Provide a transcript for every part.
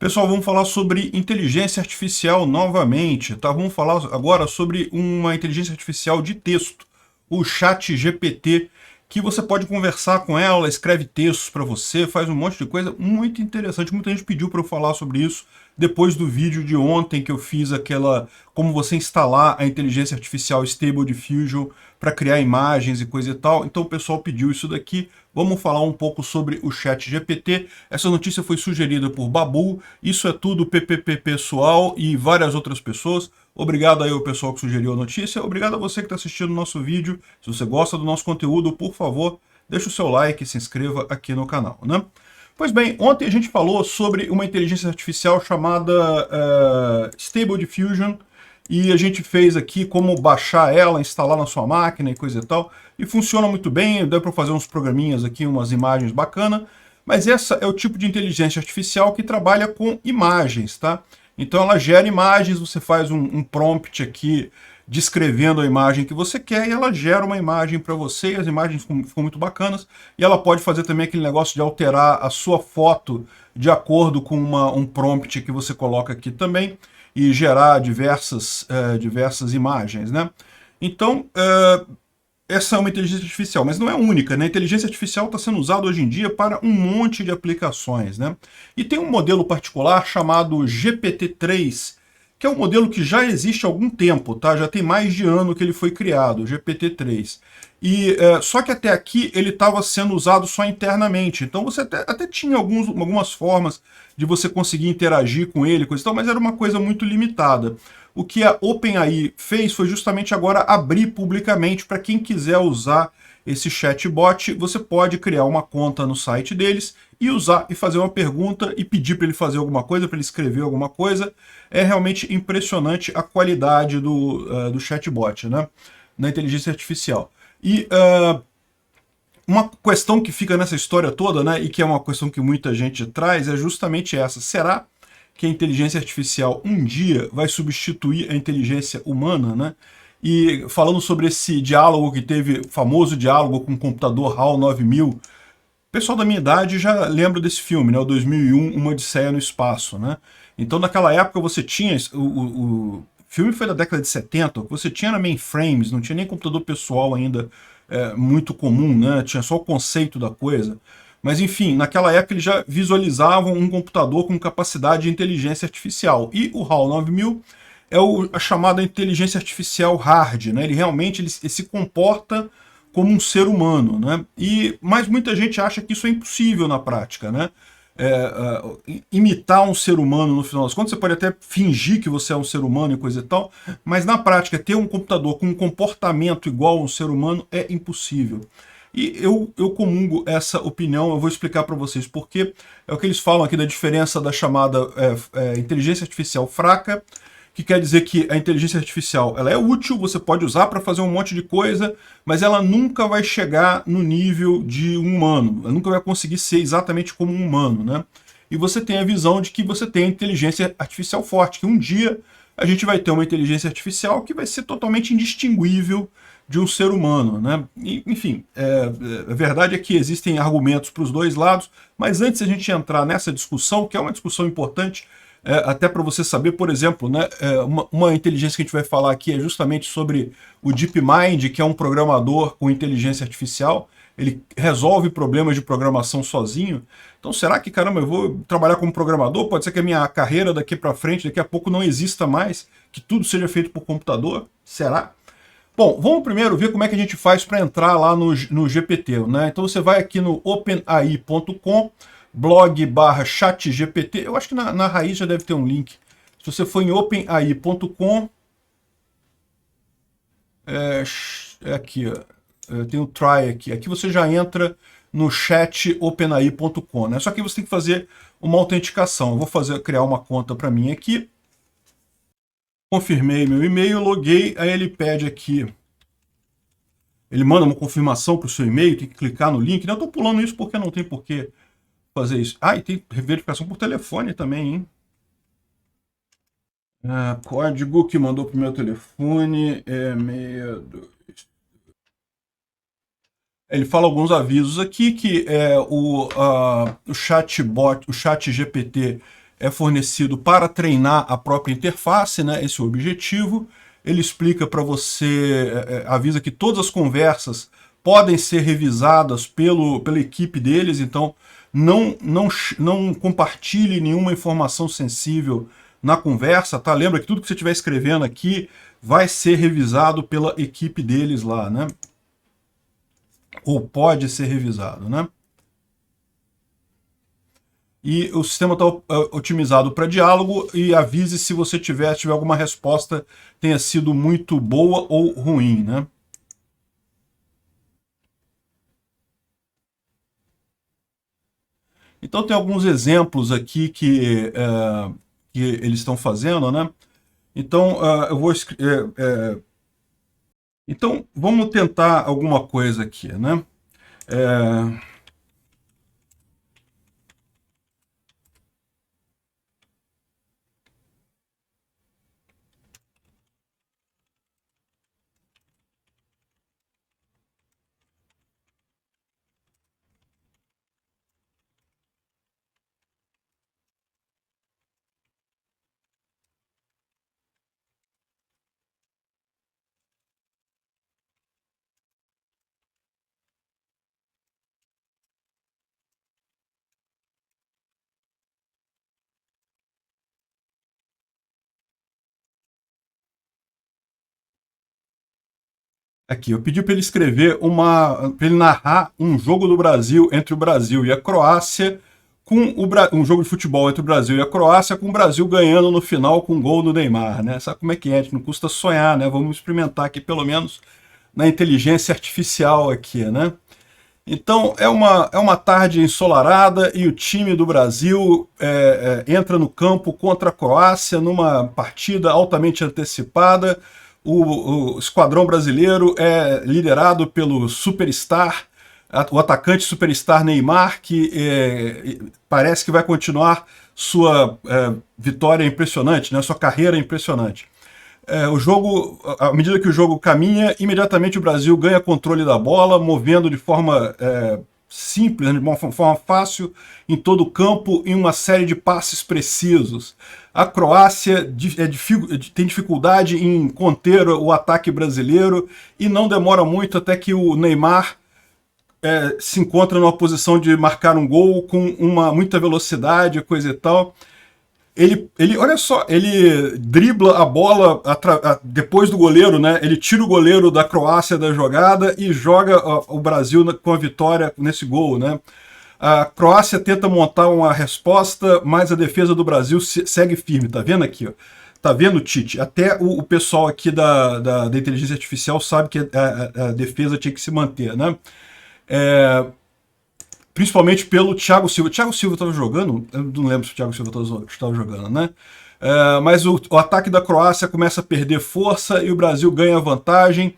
Pessoal, vamos falar sobre inteligência artificial novamente, tá? Vamos falar agora sobre uma inteligência artificial de texto, o ChatGPT, que você pode conversar com ela, escreve textos para você, faz um monte de coisa muito interessante. Muita gente pediu para eu falar sobre isso depois do vídeo de ontem que eu fiz aquela como você instalar a inteligência artificial Stable Diffusion para criar imagens e coisa e tal. Então o pessoal pediu isso daqui. Vamos falar um pouco sobre o ChatGPT. Essa notícia foi sugerida por Babu. Isso é tudo PPP pessoal e várias outras pessoas. Obrigado aí ao pessoal que sugeriu a notícia. Obrigado a você que está assistindo o nosso vídeo. Se você gosta do nosso conteúdo, por favor, deixa o seu like e se inscreva aqui no canal, né? Pois bem, ontem a gente falou sobre uma inteligência artificial chamada Stable Diffusion, e a gente fez aqui como baixar ela, instalar na sua máquina e coisa e tal, e funciona muito bem, dá para fazer uns programinhas aqui, umas imagens bacanas, mas essa é o tipo de inteligência artificial que trabalha com imagens, tá? Então ela gera imagens, você faz um prompt aqui descrevendo a imagem que você quer e ela gera uma imagem para você, e as imagens ficam muito bacanas, e ela pode fazer também aquele negócio de alterar a sua foto de acordo com um prompt que você coloca aqui também, e gerar diversas imagens, né? Então, essa é uma inteligência artificial, mas não é única, né? A inteligência artificial está sendo usada hoje em dia para um monte de aplicações, né? E tem um modelo particular chamado GPT-3, que é um modelo que já existe há algum tempo, tá? Já tem mais de ano que ele foi criado, o GPT-3. E só que até aqui ele estava sendo usado só internamente. Então você até tinha algumas formas de você conseguir interagir com ele, coisa e tal, mas era uma coisa muito limitada. O que a OpenAI fez foi justamente agora abrir publicamente para quem quiser usar esse chatbot. Você pode criar uma conta no site deles e usar e fazer uma pergunta e pedir para ele fazer alguma coisa, para ele escrever alguma coisa. É realmente impressionante a qualidade do chatbot, né? Na inteligência artificial. E uma questão que fica nessa história toda, né, e que é uma questão que muita gente traz, é justamente essa. Será que a inteligência artificial um dia vai substituir a inteligência humana, né? E falando sobre esse diálogo que teve, famoso diálogo com o computador HAL 9000, o pessoal da minha idade já lembra desse filme, né, o 2001, Uma Odisseia no Espaço, né? Então naquela época você tinha, o filme foi da década de 70, você tinha mainframes, não tinha nem computador pessoal ainda muito comum, né? Tinha só o conceito da coisa. Mas enfim, naquela época eles já visualizavam um computador com capacidade de inteligência artificial. E o HAL 9000 é a chamada inteligência artificial hard, né? Ele realmente ele se comporta como um ser humano, né? Mas muita gente acha que isso é impossível na prática, né? Imitar um ser humano no final das contas, você pode até fingir que você é um ser humano e coisa e tal, mas na prática ter um computador com um comportamento igual a um ser humano é impossível. E eu comungo essa opinião, eu vou explicar para vocês porque é o que eles falam aqui da diferença da chamada inteligência artificial fraca, que quer dizer que a inteligência artificial ela é útil, você pode usar para fazer um monte de coisa, mas ela nunca vai chegar no nível de um humano, ela nunca vai conseguir ser exatamente como um humano, né? E você tem a visão de que você tem a inteligência artificial forte, que um dia a gente vai ter uma inteligência artificial que vai ser totalmente indistinguível de um ser humano, né? E, enfim, a verdade é que existem argumentos para os dois lados, mas antes de a gente entrar nessa discussão, que é uma discussão importante, até para você saber, por exemplo, né, uma inteligência que a gente vai falar aqui é justamente sobre o DeepMind, que é um programador com inteligência artificial. Ele resolve problemas de programação sozinho. Então será que, caramba, eu vou trabalhar como programador? Pode ser que a minha carreira daqui para frente, daqui a pouco não exista mais, que tudo seja feito por computador? Será? Bom, vamos primeiro ver como é que a gente faz para entrar lá no GPT, né? Então você vai aqui no openai.com, blog/chatgpt, eu acho que na raiz já deve ter um link. Se você for em openai.com, aqui, ó, tem o try aqui. Aqui você já entra no chat openai.com, né? Só que você tem que fazer uma autenticação. Eu vou criar uma conta para mim aqui. Confirmei meu e-mail, loguei, aí ele pede aqui, ele manda uma confirmação para o seu e-mail, tem que clicar no link. Eu estou pulando isso porque não tem por que fazer isso. E tem verificação por telefone também, hein? Código que mandou para o meu telefone é 62. Ele fala alguns avisos aqui que o chatbot, o chat GPT é fornecido para treinar a própria interface, né? Esse é o objetivo. Ele explica para você, avisa que todas as conversas podem ser revisadas pela equipe deles, então não compartilhe nenhuma informação sensível na conversa, tá? Lembra que tudo que você estiver escrevendo aqui vai ser revisado pela equipe deles lá, né? Ou pode ser revisado, né? E o sistema está otimizado para diálogo e avise se você tiver alguma resposta tenha sido muito boa ou ruim, né? Então tem alguns exemplos aqui que eles estão fazendo, né? Então eu vou então vamos tentar alguma coisa aqui, né? É, Aqui, eu pedi para ele escrever para ele narrar um jogo do Brasil entre o Brasil e a Croácia, um jogo de futebol entre o Brasil e a Croácia, com o Brasil ganhando no final com um gol do Neymar, né? Sabe como é que é? Não custa sonhar, né? Vamos experimentar aqui pelo menos na inteligência artificial aqui, né? Então é uma tarde ensolarada e o time do Brasil entra no campo contra a Croácia numa partida altamente antecipada. O esquadrão brasileiro é liderado pelo superstar, o atacante superstar Neymar, que parece que vai continuar sua vitória impressionante, né, sua carreira impressionante. O jogo, à medida que o jogo caminha, imediatamente o Brasil ganha controle da bola, movendo de forma simples, de uma forma fácil, em todo o campo, em uma série de passes precisos. A Croácia tem dificuldade em conter o ataque brasileiro e não demora muito até que o Neymar se encontra numa posição de marcar um gol com muita velocidade, coisa e tal. Olha só, ele dribla a bola depois do goleiro, né? Ele tira o goleiro da Croácia da jogada e joga o Brasil com a vitória nesse gol, né? A Croácia tenta montar uma resposta, mas a defesa do Brasil segue firme, tá vendo aqui, ó? Tá vendo, Tite? Até o pessoal aqui da inteligência artificial sabe que a defesa tinha que se manter, né? Principalmente pelo Thiago Silva. O Thiago Silva estava jogando? Eu não lembro se o Thiago Silva estava jogando, né? Mas o ataque da Croácia começa a perder força e o Brasil ganha vantagem,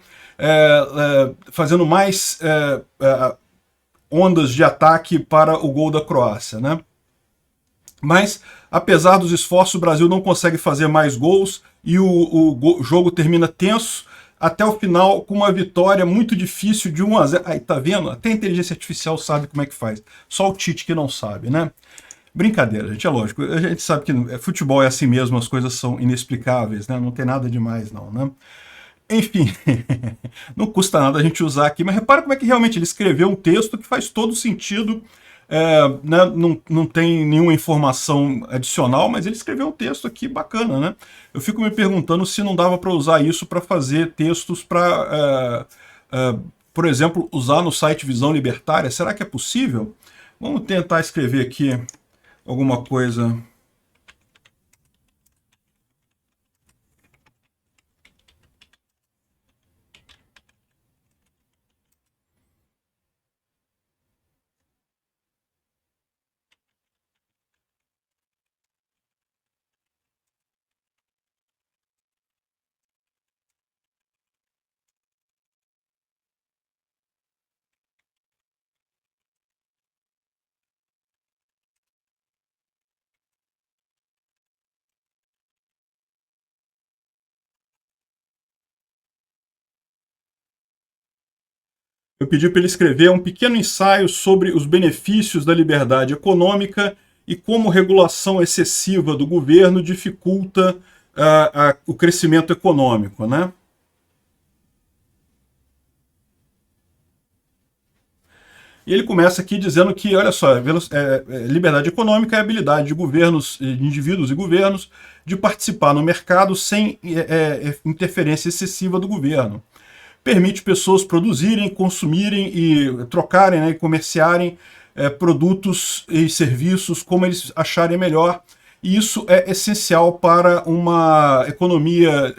fazendo mais ondas de ataque para o gol da Croácia, né? Mas, apesar dos esforços, o Brasil não consegue fazer mais gols e o jogo termina tenso até o final com uma vitória muito difícil de 1-0. Aí, tá vendo? Até a inteligência artificial sabe como é que faz. Só o Tite que não sabe, né? Brincadeira, gente, é lógico. A gente sabe que futebol é assim mesmo, as coisas são inexplicáveis, né? Não tem nada demais, não, né? Enfim, não custa nada a gente usar aqui, mas repara como é que realmente ele escreveu um texto que faz todo sentido, né, não tem nenhuma informação adicional, mas ele escreveu um texto aqui bacana, né? Eu fico me perguntando se não dava para usar isso para fazer textos para, por exemplo, usar no site Visão Libertária. Será que é possível? Vamos tentar escrever aqui alguma coisa. Eu pedi para ele escrever um pequeno ensaio sobre os benefícios da liberdade econômica e como regulação excessiva do governo dificulta o crescimento econômico, né? E ele começa aqui dizendo que, olha só, liberdade econômica é a habilidade de governos, de indivíduos e governos, de participar no mercado sem interferência excessiva do governo. Permite pessoas produzirem, consumirem e trocarem, né, e comerciarem produtos e serviços como eles acharem melhor. E isso é essencial para uma economia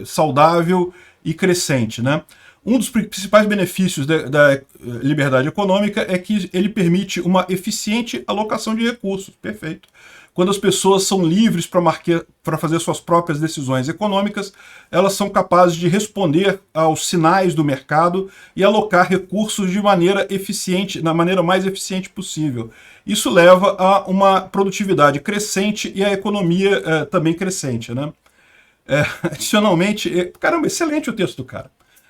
saudável e crescente, né? Um dos principais benefícios da liberdade econômica é que ele permite uma eficiente alocação de recursos. Perfeito. Quando as pessoas são livres para fazer suas próprias decisões econômicas, elas são capazes de responder aos sinais do mercado e alocar recursos de maneira eficiente, na maneira mais eficiente possível. Isso leva a uma produtividade crescente e a economia também crescente, né? Adicionalmente, caramba, excelente o texto do cara.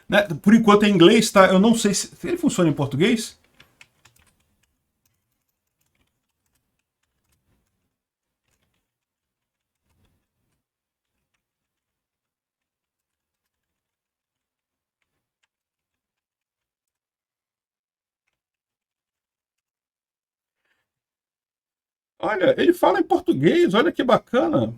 Né? Por enquanto é em inglês, tá? Eu não sei se ele funciona em português. Olha, ele fala em português, olha que bacana.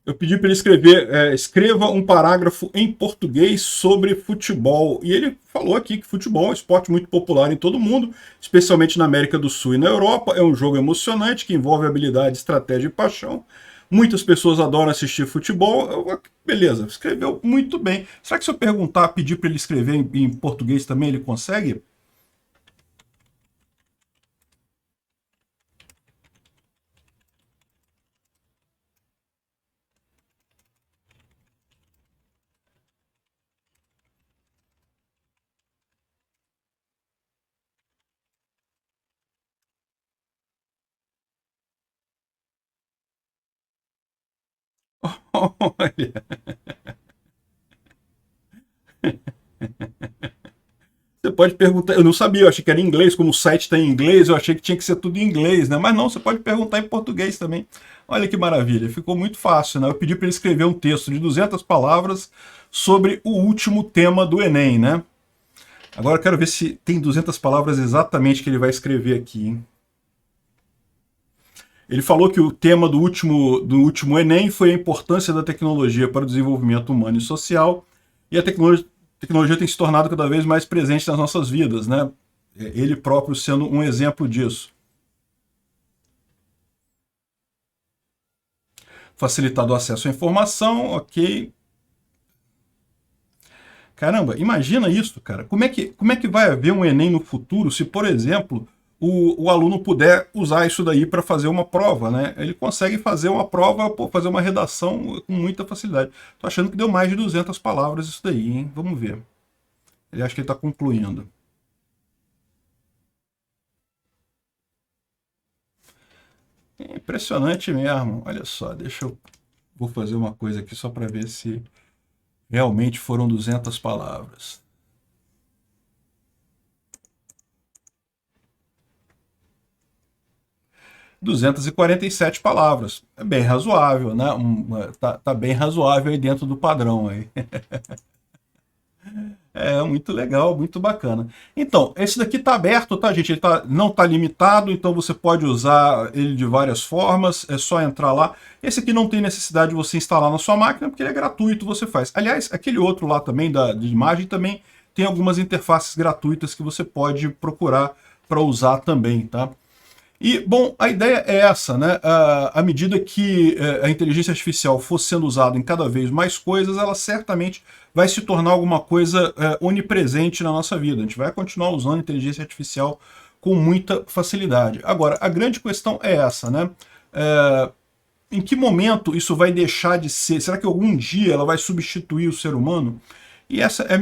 Eu pedi para ele escrever, escreva um parágrafo em português sobre futebol. E ele falou aqui que futebol é um esporte muito popular em todo o mundo, especialmente na América do Sul e na Europa. É um jogo emocionante que envolve habilidade, estratégia e paixão. Muitas pessoas adoram assistir futebol. Beleza, escreveu muito bem. Será que se eu perguntar, pedir para ele escrever em português também, ele consegue? Olha. Você pode perguntar, eu não sabia, eu achei que era em inglês, como o site está em inglês, eu achei que tinha que ser tudo em inglês, né? Mas não, você pode perguntar em português também. Olha que maravilha, ficou muito fácil, né? Eu pedi para ele escrever um texto de 200 palavras sobre o último tema do Enem, né? Agora eu quero ver se tem 200 palavras exatamente que ele vai escrever aqui, hein? Ele falou que o tema do último Enem foi a importância da tecnologia para o desenvolvimento humano e social, e a tecnologia tem se tornado cada vez mais presente nas nossas vidas, né? Ele próprio sendo um exemplo disso. Facilitado o acesso à informação, ok. Caramba, imagina isso, cara. Como é que vai haver um Enem no futuro se, por exemplo, o aluno puder usar isso daí para fazer uma prova, né? Ele consegue fazer uma prova, fazer uma redação com muita facilidade. Tô achando que deu mais de 200 palavras isso daí, hein? Vamos ver. Ele acha que ele está concluindo. É impressionante mesmo. Olha só, vou fazer uma coisa aqui só para ver se realmente foram 200 palavras. 247 palavras. É bem razoável, né? Tá bem razoável aí dentro do padrão aí. É muito legal, muito bacana. Então, esse daqui está aberto, tá, gente? Ele não está limitado, então você pode usar ele de várias formas, é só entrar lá. Esse aqui não tem necessidade de você instalar na sua máquina, porque ele é gratuito, você faz. Aliás, aquele outro lá também, de imagem, também tem algumas interfaces gratuitas que você pode procurar para usar também, tá? E, bom, a ideia é essa, né? À medida que a inteligência artificial for sendo usada em cada vez mais coisas, ela certamente vai se tornar alguma coisa onipresente na nossa vida. A gente vai continuar usando a inteligência artificial com muita facilidade. Agora, a grande questão é essa, né? Em que momento isso vai deixar de ser? Será que algum dia ela vai substituir o ser humano? E essa é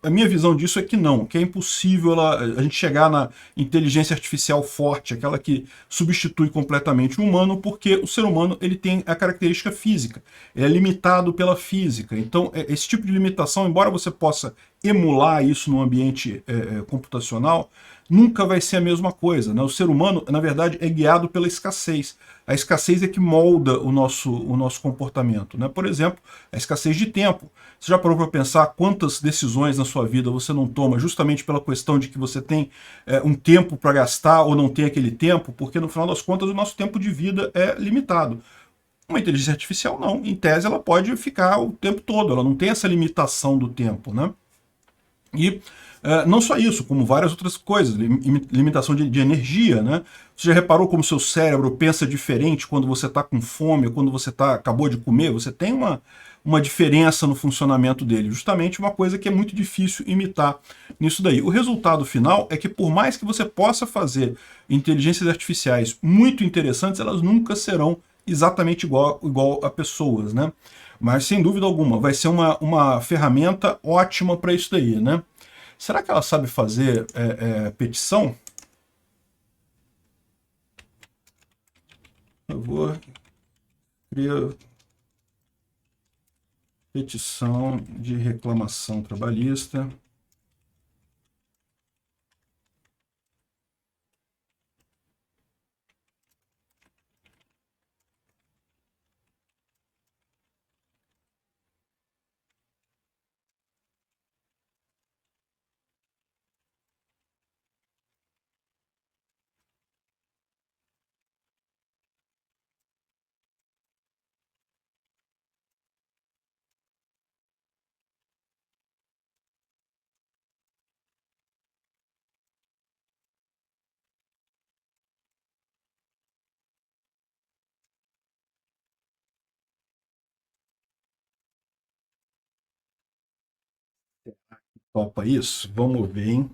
a minha visão disso é que não, que é impossível a gente chegar na inteligência artificial forte, aquela que substitui completamente o humano, porque o ser humano ele tem a característica física, ele é limitado pela física. Então, esse tipo de limitação, embora você possa emular isso no ambiente computacional, nunca vai ser a mesma coisa, né? O ser humano, na verdade, é guiado pela escassez. A escassez é que molda o nosso comportamento, né? Por exemplo, a escassez de tempo. Você já parou para pensar quantas decisões na sua vida você não toma justamente pela questão de que você tem um tempo para gastar ou não tem aquele tempo? Porque, no final das contas, o nosso tempo de vida é limitado. Uma inteligência artificial não. Em tese, ela pode ficar o tempo todo. Ela não tem essa limitação do tempo, né? E não só isso, como várias outras coisas, limitação de energia, né? Você já reparou como seu cérebro pensa diferente quando você está com fome, quando você acabou de comer? Você tem uma diferença no funcionamento dele, justamente uma coisa que é muito difícil imitar nisso daí. O resultado final é que, por mais que você possa fazer inteligências artificiais muito interessantes, elas nunca serão exatamente igual a pessoas, né? Mas, sem dúvida alguma, vai ser uma ferramenta ótima para isso daí, né? Será que ela sabe fazer petição? Eu vou criar petição de reclamação trabalhista. Topa isso? Vamos ver, hein?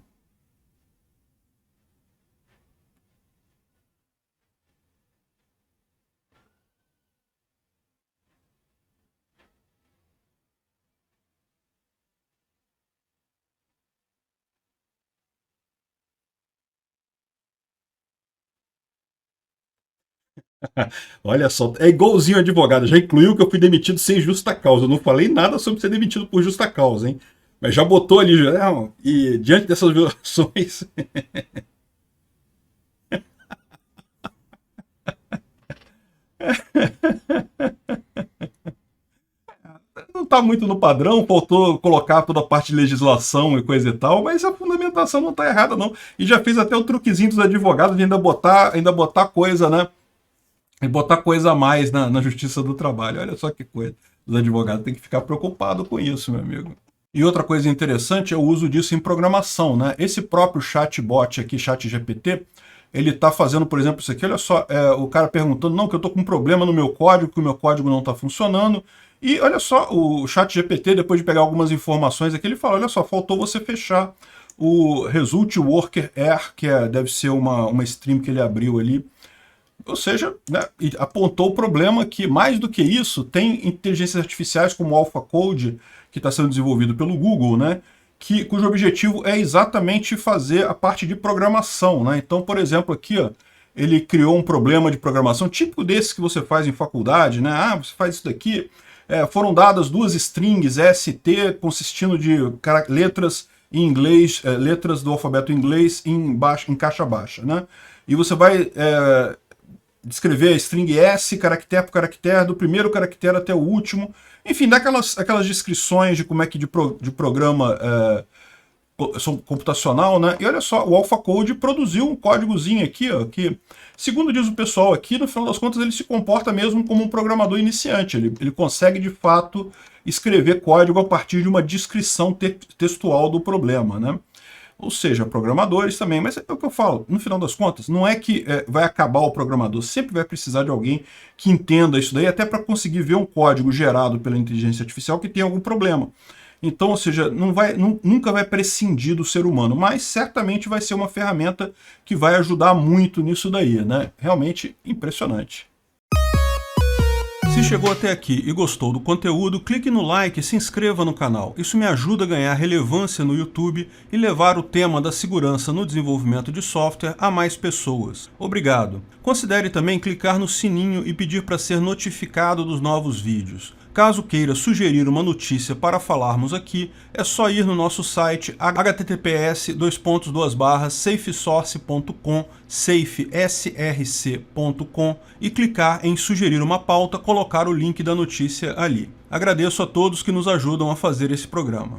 Olha só, é igualzinho advogado, já incluiu que eu fui demitido sem justa causa. Eu não falei nada sobre ser demitido por justa causa, hein? Mas já botou ali, e diante dessas violações. Não está muito no padrão, faltou colocar toda a parte de legislação e coisa e tal, mas a fundamentação não está errada, não. E já fez até o truquezinho dos advogados de ainda botar coisa, né? E botar coisa a mais na Justiça do Trabalho. Olha só que coisa. Os advogados têm que ficar preocupados com isso, meu amigo. E outra coisa interessante é o uso disso em programação, né? Esse próprio chatbot aqui, ChatGPT, ele está fazendo, por exemplo, isso aqui, olha só, o cara perguntando, não, que eu estou com um problema no meu código, que o meu código não está funcionando. E olha só, o ChatGPT, depois de pegar algumas informações aqui, ele fala, olha só, faltou você fechar o Result Worker Error, que deve ser uma stream que ele abriu ali. Ou seja, né, apontou o problema que, mais do que isso, tem inteligências artificiais como o AlphaCode, que está sendo desenvolvido pelo Google, né, cujo objetivo é exatamente fazer a parte de programação, né? Então, por exemplo, aqui, ó, ele criou um problema de programação típico desse que você faz em faculdade, né? Ah, você faz isso daqui. Foram dadas duas strings ST consistindo de letras em inglês, letras do alfabeto inglês em caixa baixa, né? E você vai descrever a string S, caractere por caractere, do primeiro caractere até o último. Enfim, dá aquelas descrições de como é que de programa computacional, né? E olha só, o AlphaCode produziu um códigozinho aqui, ó, que, segundo diz o pessoal aqui, no final das contas ele se comporta mesmo como um programador iniciante. Ele consegue, de fato, escrever código a partir de uma descrição textual do problema, né? Ou seja, programadores também, mas é o que eu falo, no final das contas, não é que vai acabar o programador, sempre vai precisar de alguém que entenda isso daí, até para conseguir ver um código gerado pela inteligência artificial que tem algum problema. Então, ou seja, nunca vai prescindir do ser humano, mas certamente vai ser uma ferramenta que vai ajudar muito nisso daí, né? Realmente impressionante. Se chegou até aqui e gostou do conteúdo, clique no like e se inscreva no canal. Isso me ajuda a ganhar relevância no YouTube e levar o tema da segurança no desenvolvimento de software a mais pessoas. Obrigado. Considere também clicar no sininho e pedir para ser notificado dos novos vídeos. Caso queira sugerir uma notícia para falarmos aqui, é só ir no nosso site https://safesource.com, safesrc.com e clicar em sugerir uma pauta, colocar o link da notícia ali. Agradeço a todos que nos ajudam a fazer esse programa.